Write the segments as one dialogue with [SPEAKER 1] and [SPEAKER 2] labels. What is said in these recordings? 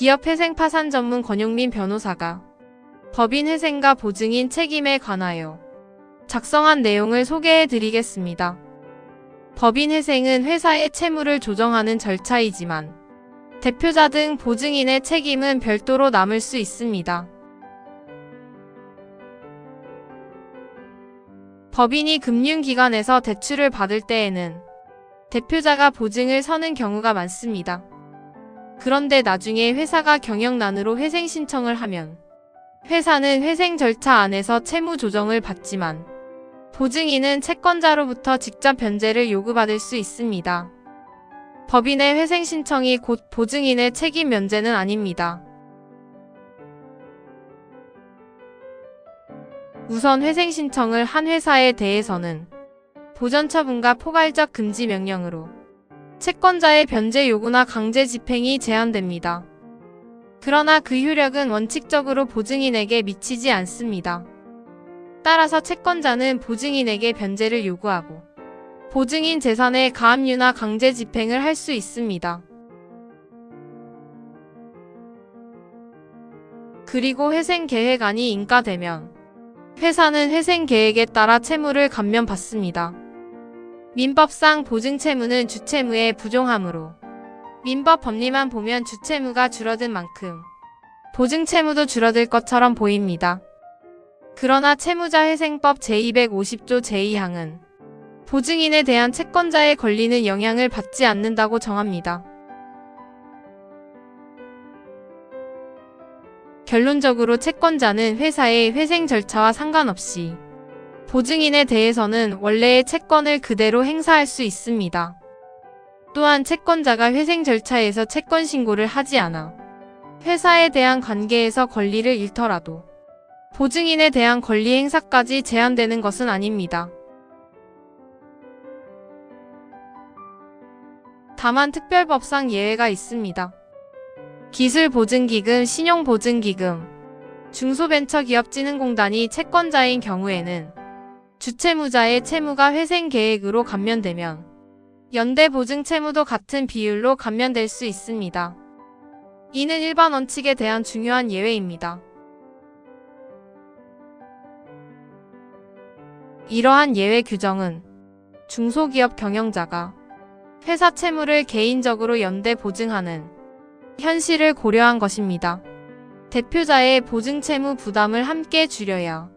[SPEAKER 1] 기업회생 파산 전문 권용민 변호사가 법인 회생과 보증인 책임에 관하여 작성한 내용을 소개해 드리겠습니다. 법인 회생은 회사의 채무를 조정하는 절차이지만 대표자 등 보증인의 책임은 별도로 남을 수 있습니다. 법인이 금융기관에서 대출을 받을 때에는 대표자가 보증을 서는 경우가 많습니다. 그런데 나중에 회사가 경영난으로 회생 신청을 하면 회사는 회생 절차 안에서 채무 조정을 받지만 보증인은 채권자로부터 직접 변제를 요구받을 수 있습니다. 법인의 회생 신청이 곧 보증인의 책임 면제는 아닙니다. 우선 회생 신청을 한 회사에 대해서는 보전처분과 포괄적 금지 명령으로 채권자의 변제 요구나 강제 집행이 제한됩니다. 그러나 그 효력은 원칙적으로 보증인에게 미치지 않습니다. 따라서 채권자는 보증인에게 변제를 요구하고 보증인 재산의 가압류나 강제 집행을 할 수 있습니다. 그리고 회생 계획안이 인가되면 회사는 회생 계획에 따라 채무를 감면받습니다. 민법상 보증채무는 주채무에 부종하므로 민법 법리만 보면 주채무가 줄어든 만큼 보증채무도 줄어들 것처럼 보입니다. 그러나 채무자회생법 제250조 제2항은 보증인에 대한 채권자의 권리는 영향을 받지 않는다고 정합니다. 결론적으로 채권자는 회사의 회생 절차와 상관없이 보증인에 대해서는 원래의 채권을 그대로 행사할 수 있습니다. 또한 채권자가 회생 절차에서 채권 신고를 하지 않아 회사에 대한 관계에서 권리를 잃더라도 보증인에 대한 권리 행사까지 제한되는 것은 아닙니다. 다만 특별법상 예외가 있습니다. 기술보증기금, 신용보증기금, 중소벤처기업진흥공단이 채권자인 경우에는 주채무자의 채무가 회생 계획으로 감면되면 연대보증채무도 같은 비율로 감면될 수 있습니다. 이는 일반 원칙에 대한 중요한 예외입니다. 이러한 예외 규정은 중소기업 경영자가 회사 채무를 개인적으로 연대 보증하는 현실을 고려한 것입니다. 대표자의 보증채무 부담을 함께 줄여야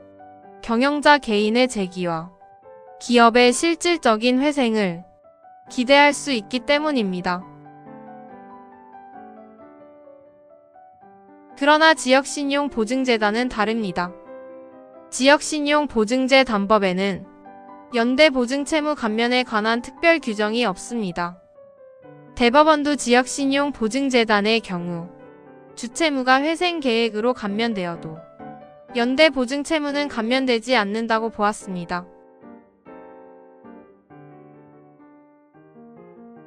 [SPEAKER 1] 경영자 개인의 재기와 기업의 실질적인 회생을 기대할 수 있기 때문입니다. 그러나 지역신용보증재단은 다릅니다. 지역신용보증재단법에는 연대보증채무 감면에 관한 특별 규정이 없습니다. 대법원도 지역신용보증재단의 경우 주채무가 회생 계획으로 감면되어도 연대보증채무는 감면되지 않는다고 보았습니다.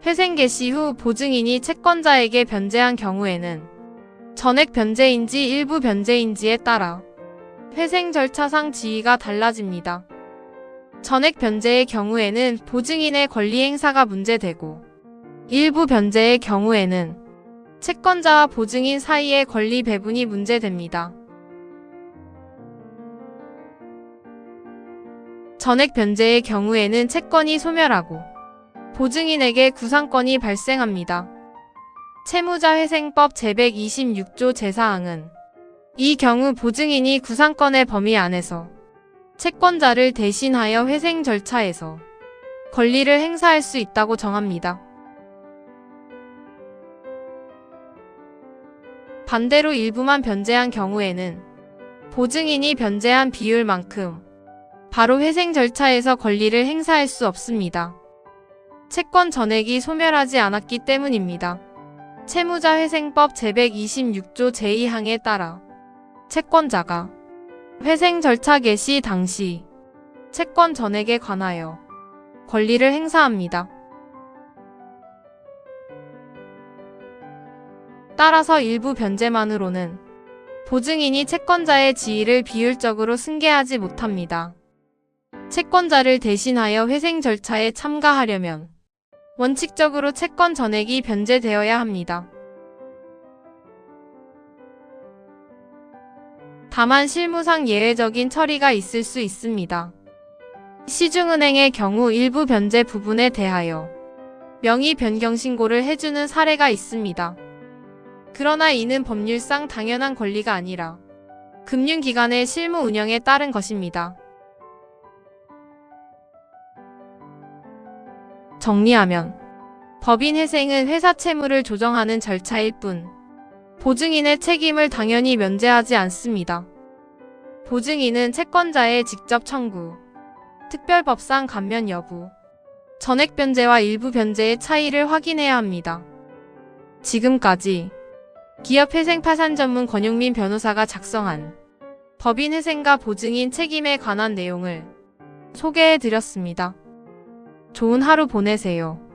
[SPEAKER 1] 회생 개시 후 보증인이 채권자에게 변제한 경우에는 전액 변제인지 일부 변제인지에 따라 회생 절차상 지위가 달라집니다. 전액 변제의 경우에는 보증인의 권리 행사가 문제되고 일부 변제의 경우에는 채권자와 보증인 사이의 권리 배분이 문제됩니다. 전액 변제의 경우에는 채권이 소멸하고 보증인에게 구상권이 발생합니다. 채무자회생법 제126조 제4항은 이 경우 보증인이 구상권의 범위 안에서 채권자를 대신하여 회생 절차에서 권리를 행사할 수 있다고 정합니다. 반대로 일부만 변제한 경우에는 보증인이 변제한 비율만큼 바로 회생 절차에서 권리를 행사할 수 없습니다. 채권 전액이 소멸하지 않았기 때문입니다. 채무자회생법 제126조 제2항에 따라 채권자가 회생 절차 개시 당시 채권 전액에 관하여 권리를 행사합니다. 따라서 일부 변제만으로는 보증인이 채권자의 지위를 비율적으로 승계하지 못합니다. 채권자를 대신하여 회생 절차에 참가하려면 원칙적으로 채권 전액이 변제되어야 합니다. 다만 실무상 예외적인 처리가 있을 수 있습니다. 시중은행의 경우 일부 변제 부분에 대하여 명의 변경 신고를 해주는 사례가 있습니다. 그러나 이는 법률상 당연한 권리가 아니라 금융기관의 실무 운영에 따른 것입니다. 정리하면 법인 회생은 회사 채무를 조정하는 절차일 뿐 보증인의 책임을 당연히 면제하지 않습니다. 보증인은 채권자의 직접 청구, 특별법상 감면 여부, 전액 변제와 일부 변제의 차이를 확인해야 합니다. 지금까지 기업회생 파산 전문 권용민 변호사가 작성한 법인 회생과 보증인 책임에 관한 내용을 소개해드렸습니다. 좋은 하루 보내세요.